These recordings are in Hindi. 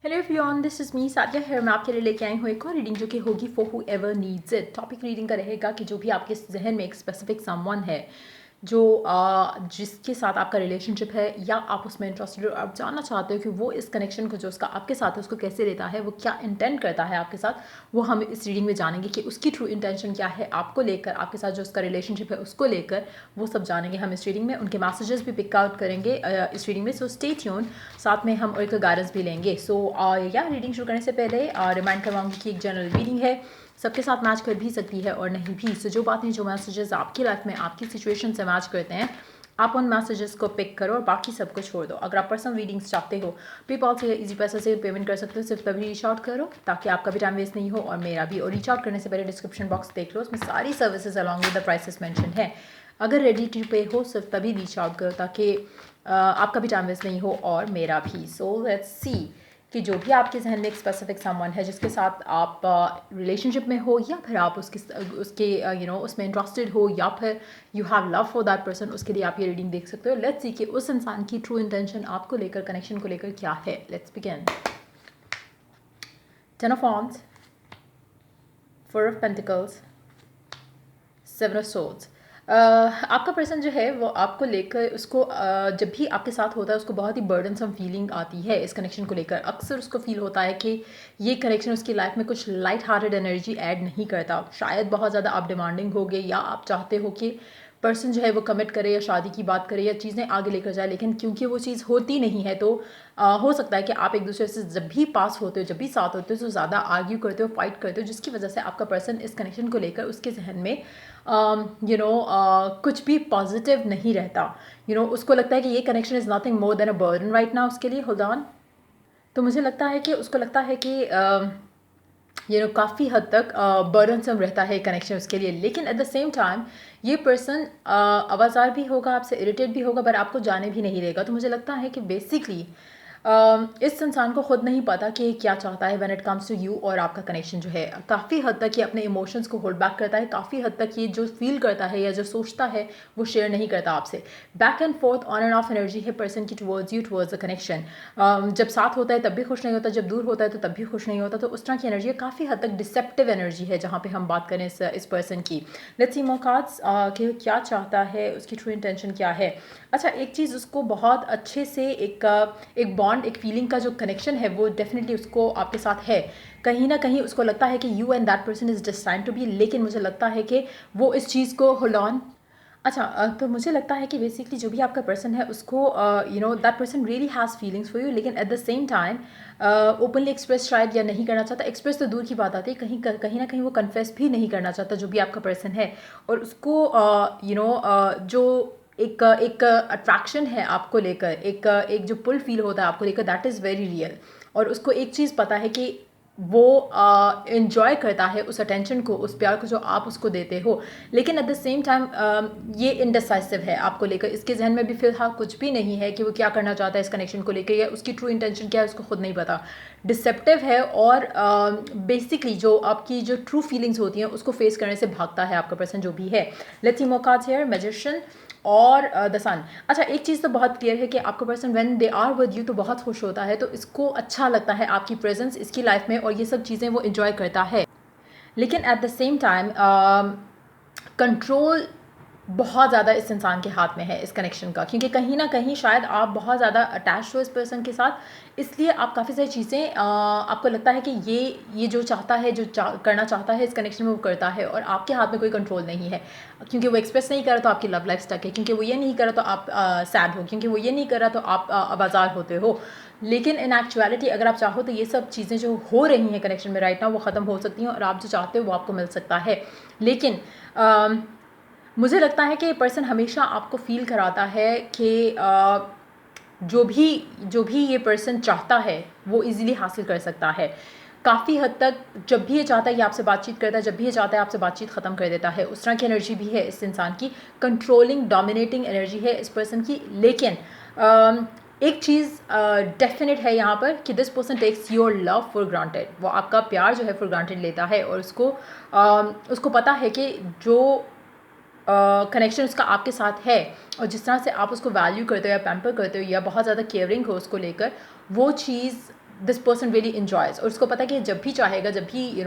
Hello everyone, this is me Sadia है। मैं आपके लिए लेके आई हूँ एक और रीडिंग जो कि होगी for who ever needs it. Topic reading का रहेगा कि जो भी आपके जहन में एक स्पेसिफिक समवन है जो जिसके साथ आपका रिलेशनशिप है या आप उसमें इंटरेस्टेड हो, आप जानना चाहते हो कि वो इस कनेक्शन को जो उसका आपके साथ है उसको कैसे लेता है, वो क्या इंटेंट करता है आपके साथ, वो हम इस रीडिंग में जानेंगे कि उसकी ट्रू इंटेंशन क्या है आपको लेकर, आपके साथ जो उसका रिलेशनशिप है उसको लेकर, वो सब जानेंगे हम इस रीडिंग में। उनके मैसेजेस भी पिक आउट करेंगे इस रीडिंग में। सो स्टे ट्यून, साथ में हम एक गाइडेंस भी लेंगे। सो या रीडिंग शुरू करने से पहले रिमाइंड करवाऊंगी कि एक जनरल रीडिंग है, सबके साथ मैच कर भी सकती है और नहीं भी। सो जो बातें, जो मैसेजेस आपकी लाइफ में आपकी सिचुएशन से मैच करते हैं, आप उन मैसेजेस को पिक करो और बाकी सबको छोड़ दो। अगर आप पर्सनल रीडिंग्स चाहते हो, पेपॉल से इजी पैसा से पेमेंट कर सकते हो, सिर्फ तभी रीच आउट करो ताकि आपका भी टाइम वेस्ट नहीं हो और मेरा भी। और रीच आउट करने से पहले डिस्क्रिप्शन बॉक्स देख लो, उसमें सारी services along with the prices mention है। अगर रेडी टू पे हो, सिर्फ तभी रीच आउट करो ताकि आपका भी टाइम वेस्ट नहीं हो और मेरा भी। सो लेट्स सी कि जो भी आपके जहन में एक स्पेसिफिक समवन है जिसके साथ आप रिलेशनशिप में हो, या फिर आप उसके उसमें इंटरेस्टेड हो, या फिर you have love for that person, उसके लिए आप ये रीडिंग देख सकते हो। लेट्स सी कि उस इंसान की ट्रू इंटेंशन आपको लेकर, कनेक्शन को लेकर क्या है। Let's begin. Ten of wands, four of pentacles, seven of swords. आपका पर्सन जो है वो आपको लेकर, उसको जब भी आपके साथ होता है उसको बहुत ही बर्डनसम फीलिंग आती है इस कनेक्शन को लेकर। अक्सर उसको फील होता है कि ये कनेक्शन उसकी लाइफ में कुछ लाइट हार्टेड एनर्जी ऐड नहीं करता। शायद बहुत ज़्यादा आप डिमांडिंग हो गए, या आप चाहते हो कि पर्सन जो है वो कमिट करे या शादी की बात करे या चीज़ें आगे लेकर जाए, लेकिन क्योंकि वो चीज़ होती नहीं है तो हो सकता है कि आप एक दूसरे से जब भी पास होते हो, जब भी साथ होते हो, तो ज़्यादा आर्ग्यू करते हो, फाइट करते हो, जिसकी वजह से आपका पर्सन इस कनेक्शन को लेकर उसके जहन में कुछ भी पॉजिटिव नहीं रहता। उसको लगता है कि ये connection is nothing more than a burden right now उसके लिए। Hold on. तो मुझे लगता है कि उसको लगता है कि काफ़ी हद तक बर्डनसम रहता है कनेक्शन उसके लिए, लेकिन एट द सेम टाइम ये पर्सन आवाज़ार भी होगा, आपसे इरिटेट भी होगा, पर आपको जाने भी नहीं देगा। तो मुझे लगता है कि बेसिकली इस इंसान को खुद नहीं पता कि क्या चाहता है when it comes to you और आपका कनेक्शन जो है। काफ़ी हद तक ये अपने इमोशंस को होल्ड बैक करता है, काफ़ी हद तक ये जो फील करता है या जो सोचता है वो शेयर नहीं करता आपसे। Back and fourth, on end of energy है पर्सन की towards you, towards the connection. जब साथ होता है तब भी खुश नहीं होता, जब दूर होता है तो तब भी खुश नहीं होता। तो उस तरह की एनर्जी काफ़ी हद तक डिसेप्टिव एनर्जी है जहाँ पे हम बात करें इस पर्सन की। लेट्स सी मोर कार्ड्स कि क्या चाहता है, उसकी ट्रू इंटेंशन क्या है। अच्छा, एक चीज़ उसको बहुत अच्छे से एक बॉन्ड, एक फीलिंग का जो कनेक्शन है वो डेफिनेटली उसको आपके साथ है। कहीं ना कहीं उसको लगता है कि you and that person is destined to be, लेकिन मुझे लगता है कि वो इस चीज़ को होल्ड ऑन। अच्छा, तो मुझे लगता है कि बेसिकली जो भी आपका पर्सन है उसको that person really has feelings for you, लेकिन at the same time openly express शायद या नहीं करना चाहता। एक्सप्रेस तो दूर की बात आती है, कहीं ना कहीं वो कन्फेस भी नहीं करना चाहता जो भी आपका पर्सन है। और उसको जो एक एक अट्रैक्शन है आपको लेकर, एक जो पुल फील होता है आपको लेकर, दैट इज़ वेरी रियल। और उसको एक चीज़ पता है कि वो इन्जॉय करता है उस अटेंशन को, उस प्यार को जो आप उसको देते हो, लेकिन एट द सेम टाइम ये इनडिसाइसिव है आपको लेकर। इसके जहन में भी फिलहाल कुछ भी नहीं है कि वो क्या करना चाहता है इस कनेक्शन को लेकर, या उसकी ट्रू इंटेंशन क्या है उसको खुद नहीं पता। डिसेप्टिव है और बेसिकली जो आपकी जो ट्रू फीलिंग्स होती हैं उसको फेस करने से भागता है आपका पर्सन जो भी है। Let's see more cards here, magician और द सन। अच्छा, एक चीज़ तो बहुत क्लियर है कि आपका person when they are with you तो बहुत खुश होता है, तो इसको अच्छा लगता है आपकी प्रेजेंस इसकी लाइफ में और ये सब चीज़ें वो इन्जॉय करता है। लेकिन at the same time control बहुत ज़्यादा इस इंसान के हाथ में है इस कनेक्शन का, क्योंकि कहीं ना कहीं शायद आप बहुत ज़्यादा अटैच हो इस पर्सन के साथ, इसलिए आप काफ़ी सारी चीज़ें आपको लगता है कि ये जो चाहता है, करना चाहता है इस कनेक्शन में वो करता है और आपके हाथ में कोई कंट्रोल नहीं है। क्योंकि वो एक्सप्रेस नहीं कर रहा तो आपकी लव लाइफ स्टक है, क्योंकि वो ये नहीं कर रहा तो आप सैड हो, क्योंकि वो ये नहीं कर रहा तो आप आबाजार होते हो। लेकिन इन एक्चुअलिटी अगर आप चाहो तो ये सब चीज़ें जो हो रही हैं कनेक्शन में राइट नाउ वो ख़त्म हो सकती हैं और आप जो चाहते हो वो आपको मिल सकता है। लेकिन मुझे लगता है कि पर्सन हमेशा आपको फील कराता है कि जो भी ये पर्सन चाहता है वो इजीली हासिल कर सकता है। काफ़ी हद तक जब भी ये चाहता है कि आपसे बातचीत करता है, जब भी ये चाहता है आपसे बातचीत ख़त्म कर देता है। उस तरह की एनर्जी भी है इस इंसान की, कंट्रोलिंग डोमिनेटिंग एनर्जी है इस पर्सन की। लेकिन एक चीज़ डेफिनेट है यहाँ पर कि this person takes your love for granted. वो आपका प्यार जो है फॉर ग्रांटेड लेता है और उसको पता है कि जो कनेक्शन उसका आपके साथ है और जिस तरह से आप उसको वैल्यू करते हो या पैम्पर करते हो या बहुत ज़्यादा केयरिंग हो उसको लेकर, वो चीज़ दिस पर्सन रियली इन्जॉयज़, और उसको पता है कि जब भी चाहेगा, जब भी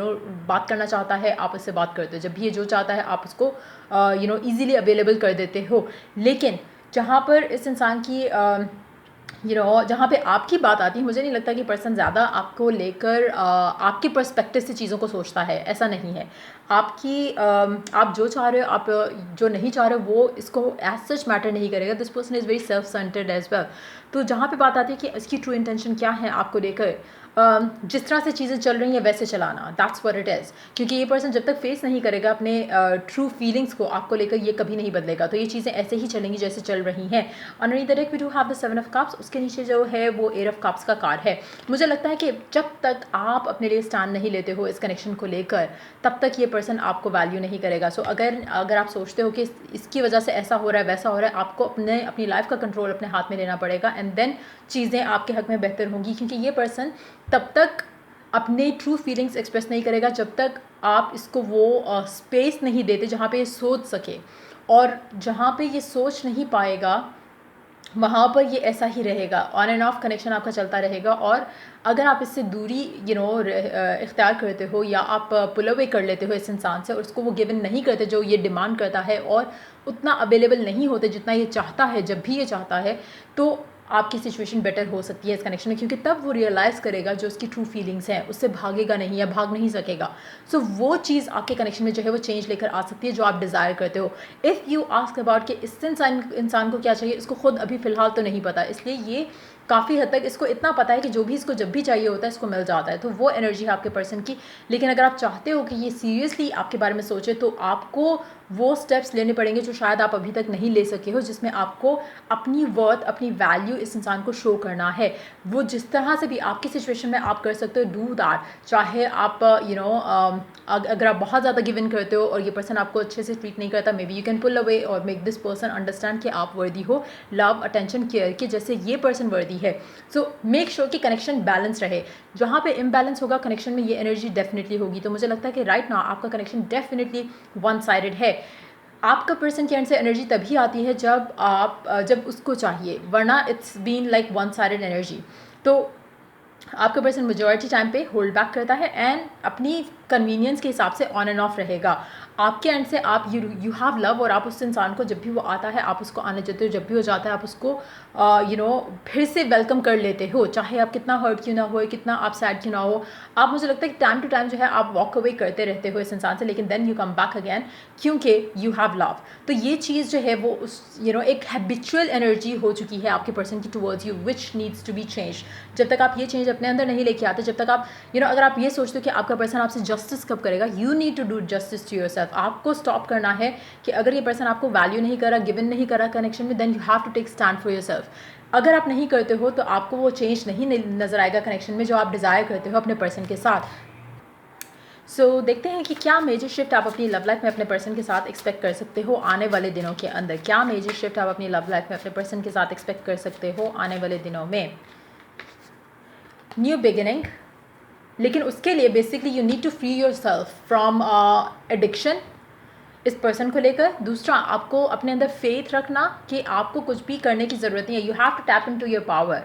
बात करना चाहता है आप उससे बात करते हो, जब भी ये जो चाहता है आप उसको ईज़िली अवेलेबल कर देते हो। लेकिन जहाँ पर इस इंसान की जहाँ पे आपकी बात आती है, मुझे नहीं लगता कि पर्सन ज़्यादा आपको लेकर आपके पर्सपेक्टिव से चीज़ों को सोचता है, ऐसा नहीं है। आप जो चाह रहे हो, आप जो नहीं चाह रहे हो, वो इसको एज सच मैटर नहीं करेगा। This person is very self centred as well. तो जहाँ पे बात आती है कि इसकी ट्रू इंटेंशन क्या है आपको लेकर, जिस तरह से चीज़ें चल रही हैं वैसे चलाना, दैट्स व्हाट इट इज़। क्योंकि ये पर्सन जब तक फेस नहीं करेगा अपने ट्रू फीलिंग्स को आपको लेकर, ये कभी नहीं बदलेगा। तो ये चीज़ें ऐसे ही चलेंगी जैसे चल रही हैं। Underneath the deck we do have the 7 of cups, उसके नीचे जो है वो 8 ऑफ कप्स का कार्ड है। मुझे लगता है कि जब तक आप अपने लिए स्टैंड नहीं लेते हो इस कनेक्शन को लेकर, तब तक ये पर्सन आपको वैल्यू नहीं करेगा। सो अगर आप सोचते हो कि इसकी वजह से ऐसा हो रहा है वैसा हो रहा है, आपको अपनी लाइफ का कंट्रोल अपने हाथ में लेना पड़ेगा, एंड देन चीज़ें आपके हक में बेहतर होंगी। क्योंकि ये पर्सन तब तक अपने ट्रू फीलिंग्स एक्सप्रेस नहीं करेगा जब तक आप इसको वो स्पेस नहीं देते जहाँ पे ये सोच सके, और जहाँ पे ये सोच नहीं पाएगा वहाँ पर ये ऐसा ही रहेगा। ऑन एंड ऑफ कनेक्शन आपका चलता रहेगा। और अगर आप इससे दूरी इख्तियार करते हो, या आप पुल अवे कर लेते हो इस इंसान से, और उसको वो गिवन नहीं करते जो ये डिमांड करता है, और उतना अवेलेबल नहीं होते जितना ये चाहता है जब भी ये चाहता है, तो आपकी सिचुएशन बेटर हो सकती है इस कनेक्शन में। क्योंकि तब वो रियलाइज़ करेगा जो उसकी ट्रू फीलिंग्स हैं, उससे भागेगा नहीं या भाग नहीं सकेगा। सो वो चीज़ आपके कनेक्शन में जो है वो चेंज लेकर आ सकती है जो आप डिज़ायर करते हो। इफ़ यू आस्क अबाउट कि इस इंसान को क्या चाहिए, इसको खुद अभी फ़िलहाल तो नहीं पता, इसलिए ये काफ़ी हद तक इसको इतना पता है कि जो भी इसको जब भी चाहिए होता है इसको मिल जाता है। तो वो एनर्जी है आपके पर्सन की। लेकिन अगर आप चाहते हो कि ये सीरियसली आपके बारे में सोचे, तो आपको वो स्टेप्स लेने पड़ेंगे जो शायद आप अभी तक नहीं ले सके हो, जिसमें आपको अपनी वर्थ, अपनी वैल्यू इस इंसान को शो करना है। वो जिस तरह से भी आपकी सिचुएशन में आप कर सकते हो, डू दैट। चाहे आप अगर आप बहुत ज़्यादा गिव इन करते हो और ये पर्सन आपको अच्छे से ट्रीट नहीं करता, may be you can pull away और मेक दिस पर्सन अंडरस्टैंड कि आप वर्दी हो लव, अटेंशन, केयर के, जैसे ये पर्सन वर्दी है। सो मेक श्योर कि कनेक्शन बैलेंस रहे। जहाँ पे इम्बैलेंस होगा कनेक्शन में, ये एनर्जी डेफिनेटली होगी। तो मुझे लगता है कि राइट नाउ आपका कनेक्शन डेफिनेटली वन साइडेड है। आपका पर्सन के एंड से एनर्जी तभी आती है जब उसको चाहिए, वरना it's been like one sided energy. तो आपका पर्सन मेजॉरिटी टाइम पे होल्ड बैक करता है एंड अपनी कन्वीनियंस के हिसाब से ऑन एंड ऑफ रहेगा। आपके एंड से आप यू हैव लव, और आप उस इंसान को जब भी वो आता है आप उसको आने देते हो, जब भी वो जाता है आप उसको फिर से वेलकम कर लेते हो, चाहे आप कितना हर्ट क्यों ना हो, कितना आप सैड क्यों ना हो। आप, मुझे लगता है कि टाइम टू टाइम जो है आप वॉक अवे करते रहते हो इस इंसान से, लेकिन then you come back again, क्योंकि यू हैव लव। तो ये चीज़ जो है वो उस एक हैबिचुअल एनर्जी हो चुकी है आपके पर्सन की towards you, which needs to be change. जब तक आप ये चेंज अपने अंदर नहीं लेके आते, जब तक आप अगर आप ये सोचते हो कि आपका पर्सन आपसे जस्टिस कब करेगा, you need to do justice to yourself. आपको स्टॉप करना है कि अगर ये पर्सन आपको वैल्यू नहीं कर रहा, गिवन नहीं कर रहा कनेक्शन में, then you have to take stand for yourself. अगर आप नहीं करते हो तो आपको वो चेंज नहीं नज़र आएगा कनेक्शन में जो आप डिज़ायर करते हो अपने पर्सन के साथ। सो देखते हैं कि क्या मेजर शिफ्ट आप अपनी लव लाइफ में अपने पर्सन के साथ एक्सपेक्ट कर सकते हो आने वाले दिनों के अंदर। क्या मेजर शिफ्ट आप अपनी लव लाइफ में अपने पर्सन के साथ एक्सपेक्ट कर सकते हो आने वाले दिनों में। न्यू बिगिनिंग, लेकिन उसके लिए basically you need to free your self from addiction इस पर्सन को लेकर। दूसरा, आपको अपने अंदर फेथ रखना कि आपको कुछ भी करने की ज़रूरत नहीं है। You have to tap in to your power.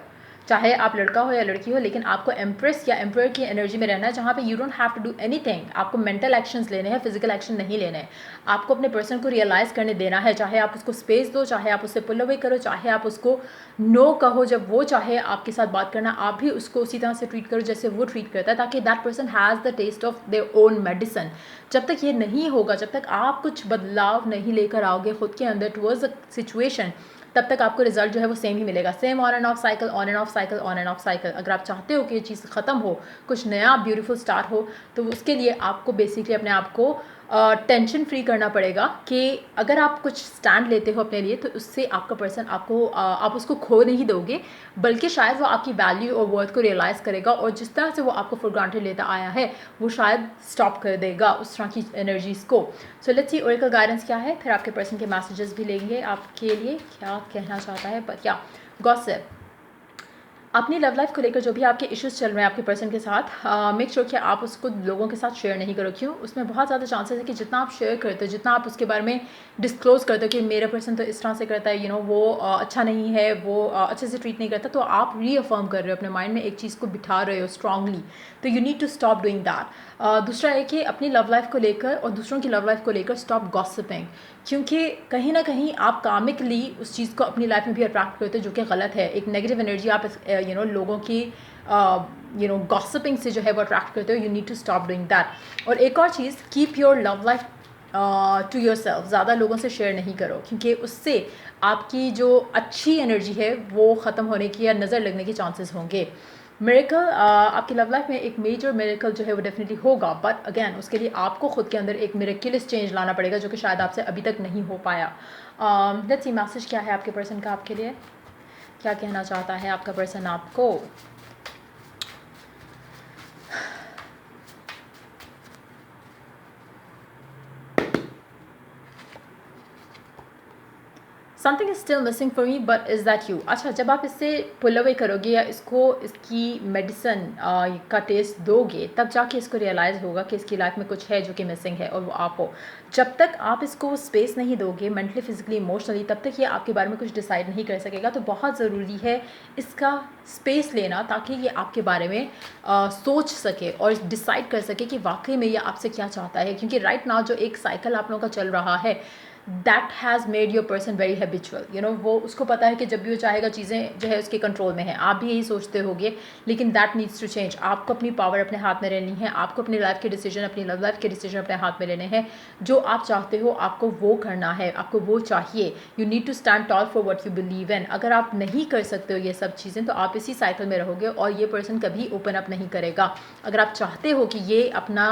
चाहे आप लड़का हो या लड़की हो, लेकिन आपको एम्प्रेस या एम्पर की एनर्जी में रहना है, जहाँ पे you don't have to do anything. आपको मेंटल एक्शंस लेने हैं, फिजिकल एक्शन नहीं लेने हैं। आपको अपने पर्सन को रियलाइज़ करने देना है, चाहे आप उसको स्पेस दो, चाहे आप उससे पुल अवे करो, चाहे आप उसको नो कहो जब वो चाहे आपके साथ बात करना, आप भी उसको उसी तरह से ट्रीट करो जैसे वो ट्रीट करता है, ताकि that person has the taste of their own medicine. जब तक ये नहीं होगा, जब तक आप कुछ बदलाव नहीं लेकर आओगे खुद के अंदर टुवर्ड्स द सिचुएशन, तब तक आपको रिजल्ट जो है वो सेम ही मिलेगा। Same on end of cycle, on end of cycle, on end of cycle. अगर आप चाहते हो कि ये चीज़ ख़त्म हो, कुछ नया ब्यूटीफुल स्टार्ट हो, तो उसके लिए आपको बेसिकली अपने आप को टेंशन फ्री करना पड़ेगा कि अगर आप कुछ स्टैंड लेते हो अपने लिए, तो उससे आपका पर्सन आप उसको खो नहीं दोगे, बल्कि शायद वो आपकी वैल्यू और वर्थ को रियलाइज़ करेगा, और जिस तरह से वो आपको फॉर ग्रांटेड लेता आया है वो शायद स्टॉप कर देगा उस तरह की एनर्जीज़ को। So let's see Oracle guidance क्या है, फिर आपके पर्सन के मैसेजेस भी लेंगे आपके लिए क्या कहना चाहता है। बट या गॉसिप, अपनी लव लाइफ को लेकर जो भी आपके इश्यूज चल रहे हैं आपके पर्सन के साथ, मेक श्योर कि आप उसको लोगों के साथ शेयर नहीं करो। क्यों? उसमें बहुत ज़्यादा चांसेस है कि जितना आप शेयर करते हो, जितना आप उसके बारे में डिस्क्लोज करते हो कि मेरा पर्सन तो इस तरह से करता है, वो अच्छा नहीं है, वो अच्छे से ट्रीट नहीं करता, तो आप रीअफर्म कर रहे हो, अपने माइंड में एक चीज़ को बिठा रहे हो स्ट्रांगली। तो you need to stop doing that. दूसरा है कि अपनी लव लाइफ को लेकर और दूसरों की लव लाइफ को लेकर स्टॉप गॉसिपिंग, क्योंकि कहीं ना कहीं आप कामिकली उस चीज़ को अपनी लाइफ में भी अट्रैक्ट करते हो, जो कि गलत है। एक नेगेटिव एनर्जी आप लोगों की गॉसिपिंग से जो है वो अट्रैक्ट करते हो। You need to stop doing that. और एक और चीज़, keep your love life to yourself. ज़्यादा लोगों से शेयर नहीं करो, क्योंकि उससे आपकी जो अच्छी एनर्जी है वो ख़त्म होने की या नज़र लगने के चांसेस होंगे। मिरेकल, आपकी लव लाइफ में एक मेजर मिरेकल जो है वो डेफिनेटली होगा, बट अगेन उसके लिए आपको खुद के अंदर एक मिरेक्युलस चेंज लाना पड़ेगा, जो कि शायद आपसे अभी तक नहीं हो पाया। लेट्स सी मैसेज क्या है आपके पर्सन का आपके लिए, क्या कहना चाहता है आपका पर्सन आपको। Something is still missing for me but is that you. अच्छा, जब आप इससे पुल अवे करोगे या इसकी मेडिसिन का टेस्ट दोगे, तब जाके इसको रियलाइज़ होगा कि इसकी लाइफ में कुछ है जो कि मिसिंग है, और वो आप हो। जब तक आप इसको स्पेस नहीं दोगे मेंटली, फिजिकली, इमोशनली, तब तक ये आपके बारे में कुछ डिसाइड नहीं कर सकेगा। तो बहुत ज़रूरी है इसका स्पेस लेना, ताकि ये आपके बारे में सोच सके और डिसाइड कर सके कि वाकई में ये आपसे क्या चाहता है। क्योंकि राइट नाउ जो एक साइकिल आप लोगों का चल रहा है, that has made your person very habitual. वो उसको पता है कि जब भी वो चाहेगा चीज़ें जो है उसके कंट्रोल में है। आप भी यही सोचते होगे, लेकिन दैट नीड्स टू चेंज। आपको अपनी पावर अपने हाथ में लेनी है, आपको अपनी लाइफ के डिसीजन, अपनी लव लाइफ के डिसीजन अपने हाथ में लेने हैं। जो आप चाहते हो आपको वो करना है, आपको वो चाहिए। You need to stand tall for what you believe in. अगर आप नहीं कर सकते हो ये सब चीज़ें, तो आप इसी साइकिल में रहोगे और ये पर्सन कभी ओपन अप नहीं करेगा। अगर आप चाहते हो कि ये अपना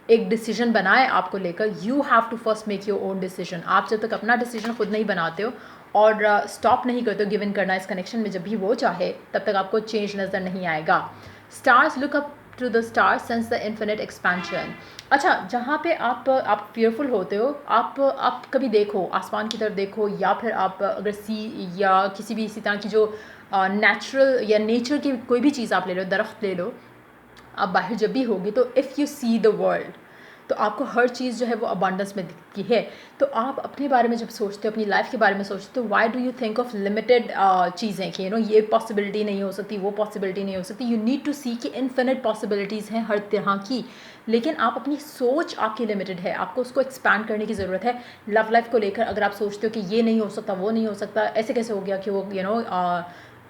एक डिसीजन बनाए आपको लेकर, you have to first make your own decision. आप जब तक अपना डिसीजन खुद नहीं बनाते हो और स्टॉप नहीं करते हो गिव इन करना इस कनेक्शन में, जब भी वो चाहे, तब तक आपको चेंज नज़र नहीं आएगा। Stars, look up to the stars sense the infinite expansion. अच्छा, जहाँ पे आप fearful होते हो, आप कभी देखो आसमान की तरफ देखो, या फिर आप अगर सी या किसी भी इसी तरह की जो नेचुरल या नेचर की कोई भी चीज़ आप ले लो, दरख्त ले लो, आप बाहर जब भी होगी, तो if you see the world, तो आपको हर चीज़ जो है वो अबांडेंस में दिखती है। तो आप अपने बारे में जब सोचते हो, अपनी लाइफ के बारे में सोचते हो, why do you think of limited चीज़ें कि ये पॉसिबिलिटी नहीं हो सकती, वो पॉसिबिलिटी नहीं हो सकती। यू नीड टू सी कि इनफिनिट पॉसिबिलिटीज़ हैं हर तरह की, लेकिन आप अपनी सोच आपकी लिमिटेड है, आपको उसको एक्सपैंड करने की ज़रूरत है। लव लाइफ को लेकर अगर आप सोचते हो कि ये नहीं हो सकता, वो नहीं हो सकता, ऐसे कैसे हो गया कि वो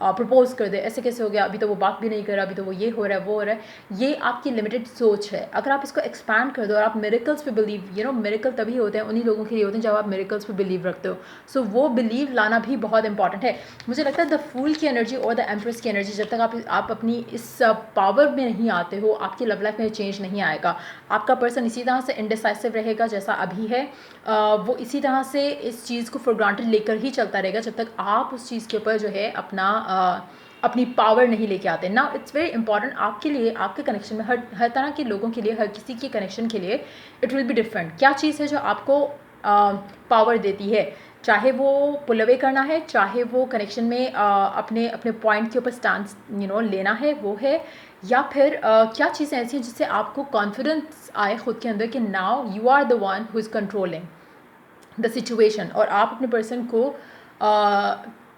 प्रपोज कर दे, ऐसे कैसे हो गया, अभी तो वो बात भी नहीं कर रहा, अभी तो वो ये हो रहा है, वो हो रहा है, ये आपकी लिमिटेड सोच है। अगर आप इसको एक्सपैंड कर दो और आप मिरेकल्स पे बिलीव, मिरेकल तभी होते हैं, उन्हीं लोगों के लिए होते हैं जब आप मिरेकल्स पे बिलीव रखते हो। सो वो बिलीव लाना भी बहुत इंपॉर्टेंट है। मुझे लगता है द फूल की एनर्जी और द एम्प्रेस की एनर्जी, जब तक आप अपनी इस पावर में नहीं आते हो, आपकी लव लाइफ में चेंज नहीं आएगा। आपका पर्सन इसी तरह से इंडिसाइसिव रहेगा जैसा अभी है, वो इसी तरह से इस चीज़ को फॉर ग्रांटेड लेकर ही चलता रहेगा, जब तक आप उस चीज़ के ऊपर जो है अपनी पावर नहीं लेके आते। नाउ इट्स वेरी इंपॉर्टेंट आपके लिए, आपके कनेक्शन में, हर तरह के लोगों के लिए, हर किसी के कनेक्शन के लिए इट विल बी डिफरेंट। क्या चीज़ है जो आपको पावर देती है, चाहे वो पुल अवे करना है, चाहे वो कनेक्शन में अपने अपने पॉइंट के ऊपर स्टैंड लेना है, वो है, या फिर क्या चीज़ें ऐसी हैं जिससे आपको कॉन्फिडेंस आए खुद के अंदर कि now you are the one who is controlling the situation, और आप अपने पर्सन को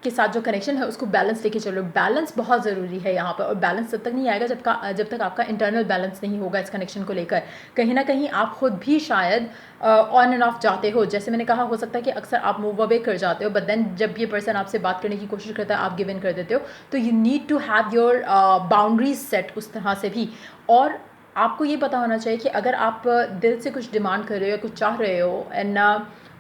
के साथ जो कनेक्शन है उसको बैलेंस लेके चलो। बैलेंस बहुत ज़रूरी है यहाँ पर, और बैलेंस तब तक नहीं आएगा जब तक आपका इंटरनल बैलेंस नहीं होगा इस कनेक्शन को लेकर। कहीं ना कहीं आप खुद भी शायद ऑन एंड ऑफ जाते हो, जैसे मैंने कहा, हो सकता है कि अक्सर आप मूव अवे कर जाते हो, बट देन जब ये पर्सन आपसे बात करने की कोशिश करता है आप गिव इन कर देते हो। तो you need to have your boundaries set उस तरह से भी। और आपको ये पता होना चाहिए कि अगर आप दिल से कुछ डिमांड कर रहे हो या कुछ चाह रहे हो, एंड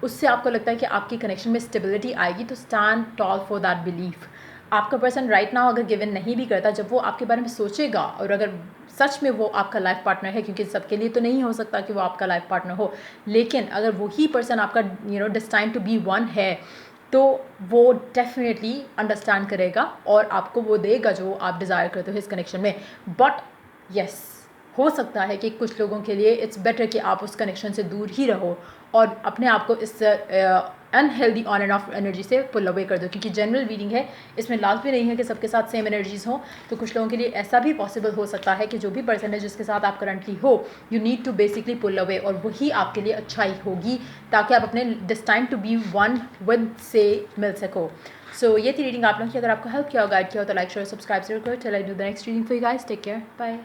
उससे आपको लगता है कि आपकी कनेक्शन में स्टेबिलिटी आएगी, तो stand tall for that belief. आपका पर्सन राइट नाउ अगर गिवन नहीं भी करता, जब वो आपके बारे में सोचेगा, और अगर सच में वो आपका लाइफ पार्टनर है, क्योंकि सबके लिए तो नहीं हो सकता कि वो आपका लाइफ पार्टनर हो, लेकिन अगर वही पर्सन आपका डेस्टाइन्ड टू बी वन है, तो वो डेफिनेटली अंडरस्टैंड करेगा और आपको वो देगा जो आप डिज़ायर करते हो इस कनेक्शन में। बट यस, हो सकता है कि कुछ लोगों के लिए इट्स बेटर कि आप उस कनेक्शन से दूर ही रहो और अपने आप को इस unhealthy on end of energy से पुल अवे कर दो, क्योंकि जनरल रीडिंग है, इसमें लाजमी नहीं है कि सबके साथ सेम एनर्जीज हो। तो कुछ लोगों के लिए ऐसा भी पॉसिबल हो सकता है कि जो भी पर्सन है जिसके साथ आप करंटली हो, you need to basically pull away, और वही आपके लिए अच्छाई होगी ताकि आप अपने this time to be one with से मिल सको। सो ये थी रीडिंग आप लोगों की। अगर आपको हेल्प किया हो, गाइड किया हो, तो लाइक शेयर सब्सक्राइब जरूर करो। चल I do the next reading for you guys. Take care, bye.